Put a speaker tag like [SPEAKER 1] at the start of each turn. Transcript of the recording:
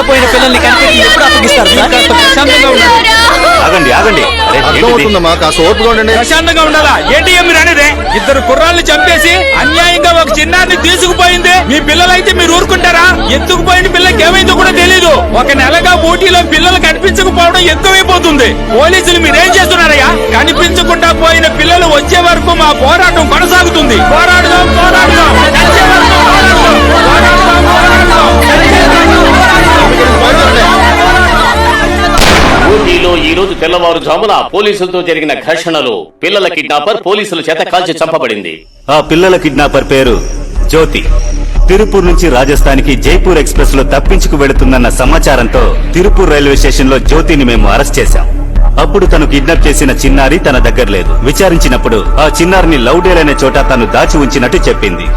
[SPEAKER 1] తీసుకుపోయిన పిల్లల్ని కనిపెట్టి ఎప్పుడు అప్పగిస్తారు
[SPEAKER 2] ఆగండి ఆగండి.
[SPEAKER 3] కాస్త ఓపిక ఉండండి.
[SPEAKER 4] ప్రశాంతంగా ఉండాలా? ఏంటి మీరు అనేది? ఇద్దరు కుర్రాళ్ళని చంపేసి అన్యాయంగా ఒక చిన్నారిని తీసుకుపోయింది. మీ పిల్లలైతే మీరు ఊరుకుంటారా? ఎత్తుకుపోయిన పిల్లకి ఏమైందో కూడా తెలీదు. ఒక నెలగా ఊటీలో పిల్లలు కనిపించకపోవడం ఎక్కువైపోతుంది. పోలీసులు మీరేం చేస్తున్నారయ్యా? కనిపించకుండా పోయిన పిల్లలు వచ్చే వరకు మా పోరాటం కొనసాగుతుంది. పోరాడదాం పోరాడదాం.
[SPEAKER 2] ఊటీలో ఈ రోజు తెల్లవారుజామున పోలీసులతో జరిగిన ఘర్షణలో పిల్లల కిడ్నాపర్ పోలీసుల చేత కాల్చి చంపబడింది.
[SPEAKER 5] ఆ పిల్లల కిడ్నాపర్ పేరు జ్యోతి. తిరుపూర్ నుంచి రాజస్థాన్ కి జైపూర్ ఎక్స్ప్రెస్ లో తప్పించుకు వెళుతుందన్న సమాచారంతో తిరుపూర్ రైల్వే స్టేషన్ లో జ్యోతిని మేము అరెస్ట్ చేశాం. అప్పుడు తను కిడ్నాప్ చేసిన చిన్నారి తన దగ్గర లేదు. విచారించినప్పుడు ఆ చిన్నారిని లౌడేల్ అనే చోట తను దాచి ఉంచినట్టు చెప్పింది.